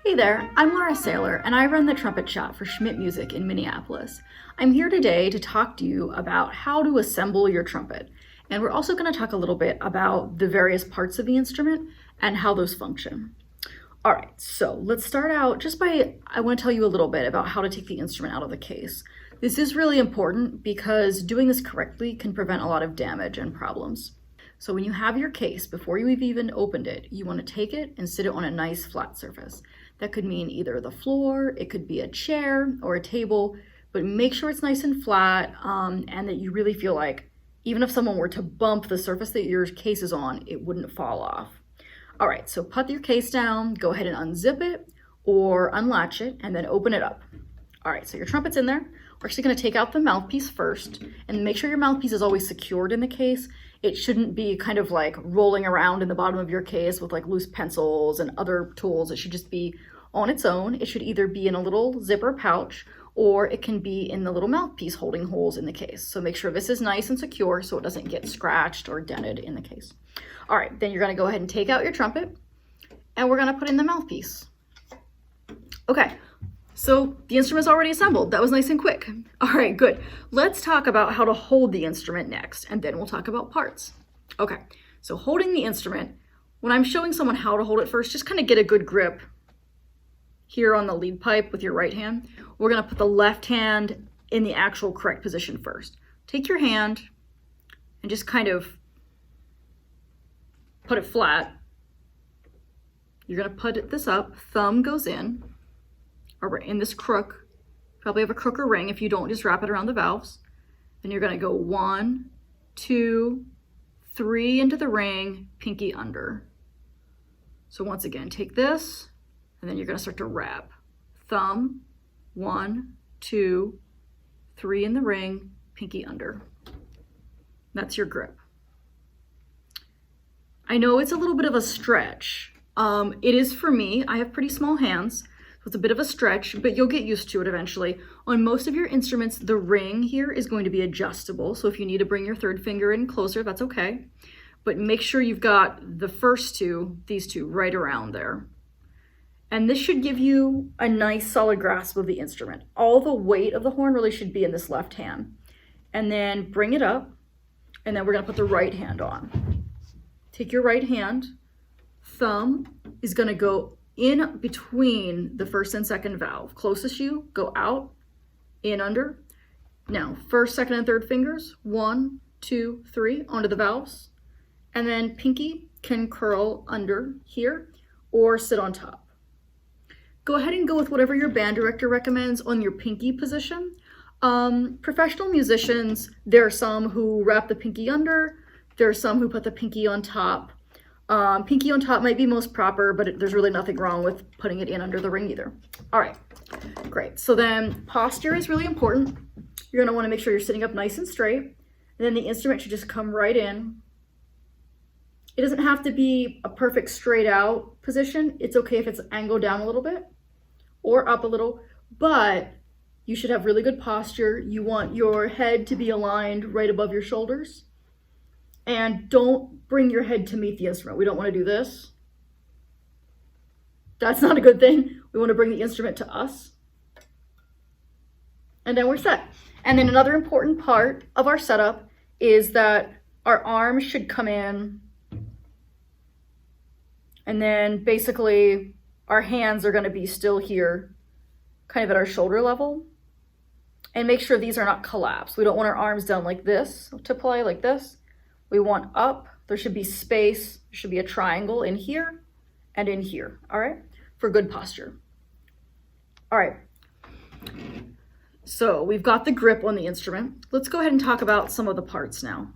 Hey there, I'm Laura Saylor, and I run the trumpet shop for Schmitt Music in Minneapolis. I'm here today to talk to you about how to assemble your trumpet. And we're also going to talk a little bit about the various parts of the instrument and how those function. All right, so let's start out I want to tell you a little bit about how to take the instrument out of the case. This is really important because doing this correctly can prevent a lot of damage and problems. So when you have your case, before you've even opened it, you want to take it and sit it on a nice flat surface. That could mean either the floor, it could be a chair or a table, but make sure it's nice and flat and that you really feel like even if someone were to bump the surface that your case is on, it wouldn't fall off. All right, so put your case down, go ahead and unzip it or unlatch it and then open it up. All right, so your trumpet's in there. We're actually going to take out the mouthpiece first and make sure your mouthpiece is always secured in the case. It shouldn't be kind of like rolling around in the bottom of your case with like loose pencils and other tools. It should just be on its own. It should either be in a little zipper pouch or it can be in the little mouthpiece holding holes in the case. So make sure this is nice and secure so it doesn't get scratched or dented in the case. All right, then you're going to go ahead and take out your trumpet and we're going to put in the mouthpiece. Okay. So the instrument's already assembled. That was nice and quick. All right, good. Let's talk about how to hold the instrument next, and then we'll talk about parts. Okay, so holding the instrument, when I'm showing someone how to hold it first, just kind of get a good grip here on the lead pipe with your right hand. We're gonna put the left hand in the actual correct position first. Take your hand and just kind of put it flat. You're gonna put this up, thumb goes in, or in this crook, probably have a crook or ring. If you don't, just wrap it around the valves. Then you're gonna go 1, 2, 3 into the ring, pinky under. So once again, take this, and then you're gonna start to wrap. Thumb, 1, 2, 3 in the ring, pinky under. That's your grip. I know it's a little bit of a stretch. It is for me. I have pretty small hands. It's a bit of a stretch, but you'll get used to it eventually. On most of your instruments, the ring here is going to be adjustable. So if you need to bring your third finger in closer, that's okay. But make sure you've got the first two, these two, right around there. And this should give you a nice solid grasp of the instrument. All the weight of the horn really should be in this left hand. And then bring it up, and then we're gonna put the right hand on. Take your right hand, thumb is gonna go in between the first and second valve. Closest you, go out, in, under. Now, first, second, and third fingers, 1, 2, 3, onto the valves. And then pinky can curl under here or sit on top. Go ahead and go with whatever your band director recommends on your pinky position. Professional musicians, there are some who wrap the pinky under, there are some who put the pinky on top. Pinky on top might be most proper, but there's really nothing wrong with putting it in under the ring either. All right, great. So then posture is really important. You're gonna wanna make sure you're sitting up nice and straight. And then the instrument should just come right in. It doesn't have to be a perfect straight out position. It's okay if it's angled down a little bit or up a little, but you should have really good posture. You want your head to be aligned right above your shoulders. And don't bring your head to meet the instrument. We don't want to do this. That's not a good thing. We want to bring the instrument to us. And then we're set. And then another important part of our setup is that our arms should come in. And then basically our hands are going to be still here, kind of at our shoulder level. And make sure these are not collapsed. We don't want our arms down like this to play like this. We want up, there should be space, there should be a triangle in here and in here, all right, for good posture. All right, so we've got the grip on the instrument. Let's go ahead and talk about some of the parts now.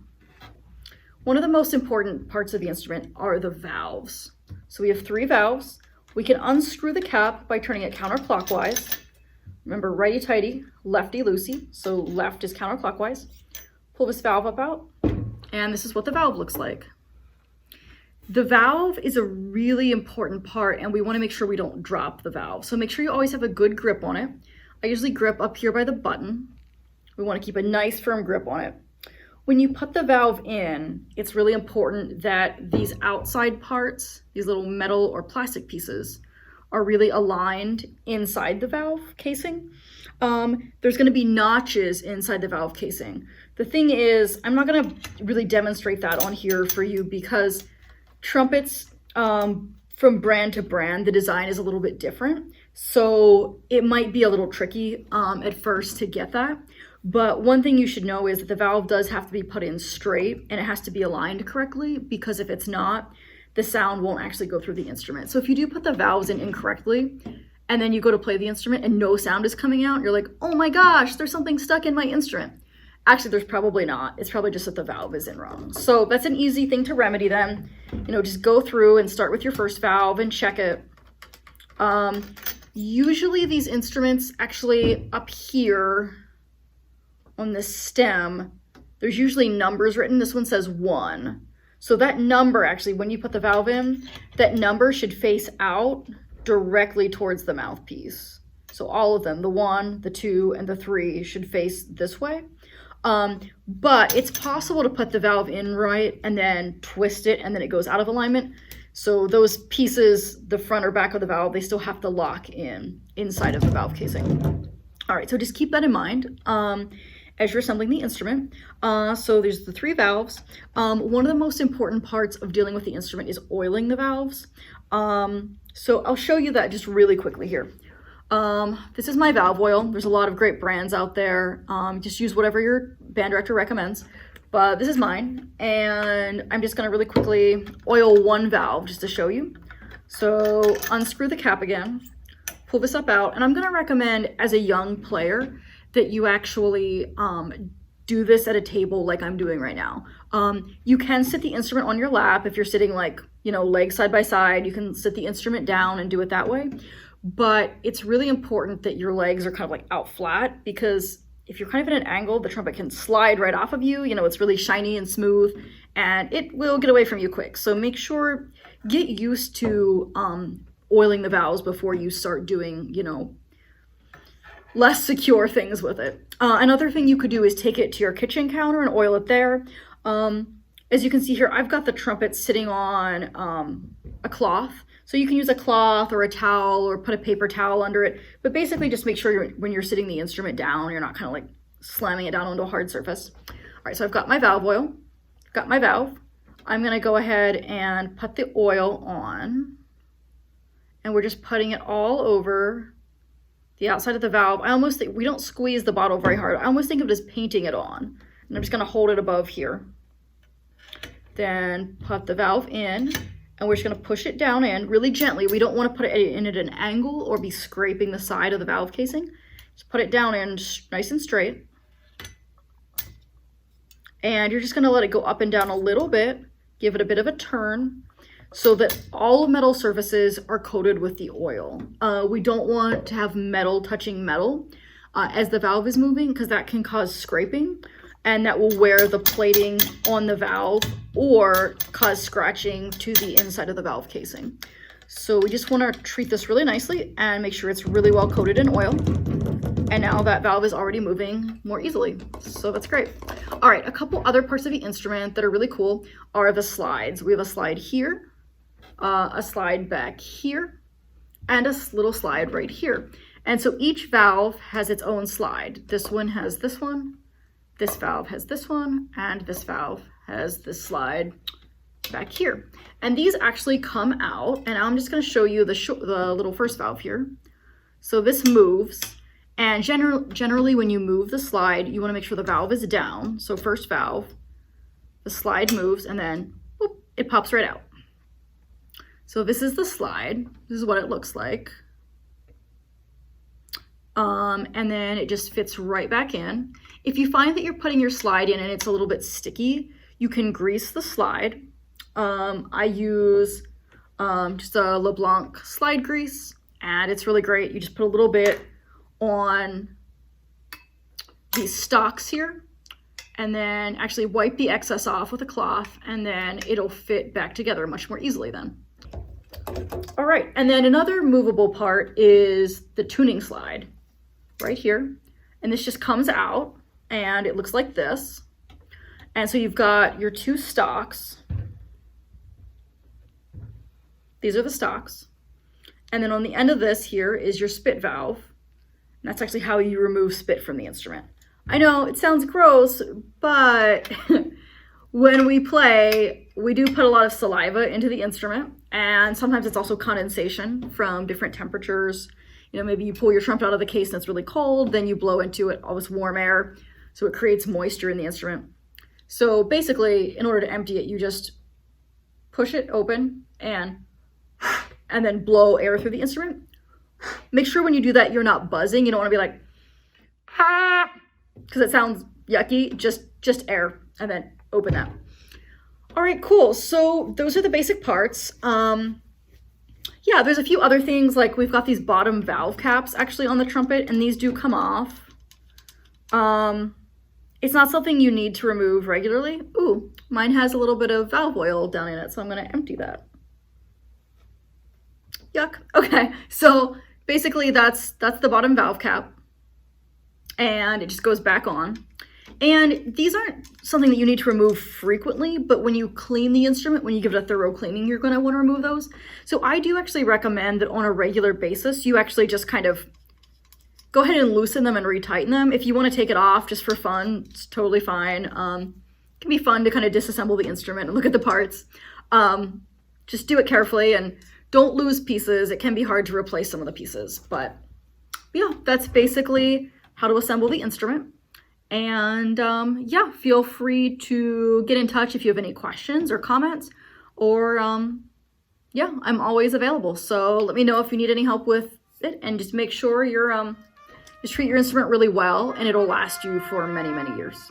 One of the most important parts of the instrument are the valves. So we have 3 valves. We can unscrew the cap by turning it counterclockwise. Remember, righty-tighty, lefty-loosey, so left is counterclockwise. Pull this valve up out. And this is what the valve looks like. The valve is a really important part and we want to make sure we don't drop the valve. So make sure you always have a good grip on it. I usually grip up here by the button. We want to keep a nice firm grip on it. When you put the valve in, it's really important that these outside parts, these little metal or plastic pieces, are really aligned inside the valve casing. There's going to be notches inside the valve casing. The thing is, I'm not going to really demonstrate that on here for you because trumpets, from brand to brand, the design is a little bit different. So it might be a little tricky at first to get that. But one thing you should know is that the valve does have to be put in straight and it has to be aligned correctly, because if it's not, the sound won't actually go through the instrument. So if you do put the valves in incorrectly and then you go to play the instrument and no sound is coming out, you're like, oh my gosh, there's something stuck in my instrument. Actually, there's probably not. It's probably just that the valve is in wrong. So that's an easy thing to remedy then. You know, just go through and start with your first valve and check it. Usually these instruments actually up here on the stem, there's usually numbers written. This one says 1. So that number actually, when you put the valve in, that number should face out directly towards the mouthpiece. So all of them, the 1, the 2, and the 3 should face this way. But it's possible to put the valve in right and then twist it and then it goes out of alignment. So those pieces, the front or back of the valve, they still have to lock in inside of the valve casing. All right, so just keep that in mind as you're assembling the instrument. So there's the 3 valves. One of the most important parts of dealing with the instrument is oiling the valves. So I'll show you that just really quickly here. This is my valve oil. There's a lot of great brands out there. Just use whatever your band director recommends. But this is mine, and I'm just gonna really quickly oil one valve just to show you. So unscrew the cap again, pull this up out, and I'm gonna recommend as a young player that you actually do this at a table like I'm doing right now. You can sit the instrument on your lap if you're sitting like, you know, legs side by side. You can sit the instrument down and do it that way. But it's really important that your legs are kind of like out flat, because if you're kind of at an angle, the trumpet can slide right off of you. You know, it's really shiny and smooth and it will get away from you quick. So make sure, get used to oiling the valves before you start doing, you know, less secure things with it. Another thing you could do is take it to your kitchen counter and oil it there. As you can see here, I've got the trumpet sitting on a cloth. So you can use a cloth or a towel or put a paper towel under it. But basically just make sure when you're sitting the instrument down, you're not kind of like slamming it down onto a hard surface. All right, so I've got my valve oil, got my valve. I'm gonna go ahead and put the oil on. And we're just putting it all over the outside of the valve. I almost think, we don't squeeze the bottle very hard. I almost think of it as painting it on. And I'm just gonna hold it above here. Then put the valve in. And we're just gonna push it down in really gently. We don't wanna put it in at an angle or be scraping the side of the valve casing. Just put it down in nice and straight. And you're just gonna let it go up and down a little bit, give it a bit of a turn so that all metal surfaces are coated with the oil. We don't want to have metal touching metal as the valve is moving, because that can cause scraping. And that will wear the plating on the valve or cause scratching to the inside of the valve casing. So we just want to treat this really nicely and make sure it's really well coated in oil. And now that valve is already moving more easily. So that's great. All right, a couple other parts of the instrument that are really cool are the slides. We have a slide here, a slide back here, and a little slide right here. And so each valve has its own slide. This one has this one. This valve has this one, and this valve has this slide back here. And these actually come out, and I'm just gonna show you the little first valve here. So this moves, and generally when you move the slide, you wanna make sure the valve is down. So first valve, the slide moves, and then whoop, it pops right out. So this is the slide. This is what it looks like. And then it just fits right back in. If you find that you're putting your slide in and it's a little bit sticky, you can grease the slide. I use just a LeBlanc slide grease, and it's really great. You just put a little bit on these stalks here, and then actually wipe the excess off with a cloth, and then it'll fit back together much more easily then. All right, and then another movable part is the tuning slide right here. And this just comes out and it looks like this. And so you've got your 2 stalks. These are the stalks. And then on the end of this here is your spit valve. And that's actually how you remove spit from the instrument. I know it sounds gross, but when we play, we do put a lot of saliva into the instrument, and sometimes it's also condensation from different temperatures. You know, maybe you pull your trumpet out of the case and it's really cold, then you blow into it all this warm air, so it creates moisture in the instrument. So basically, in order to empty it, you just push it open and then blow air through the instrument. Make sure when you do that, you're not buzzing. You don't want to be like, because it sounds yucky. Just air, and then open that. All right, cool. So those are the basic parts. Yeah, there's a few other things, like we've got these bottom valve caps actually on the trumpet, and these do come off. It's not something you need to remove regularly. Ooh, mine has a little bit of valve oil down in it, so I'm going to empty that. Yuck. Okay, so basically that's the bottom valve cap, and it just goes back on. And these aren't something that you need to remove frequently, but when you clean the instrument, when you give it a thorough cleaning, you're going to want to remove those. So I do actually recommend that on a regular basis, you actually just kind of go ahead and loosen them and retighten them. If you want to take it off just for fun, it's totally fine. It can be fun to kind of disassemble the instrument and look at the parts. Just do it carefully and don't lose pieces. It can be hard to replace some of the pieces, but yeah, that's basically how to assemble the instrument. And yeah, feel free to get in touch if you have any questions or comments, or yeah, I'm always available. So let me know if you need any help with it, and just make sure you're just treat your instrument really well, and it'll last you for many, many years.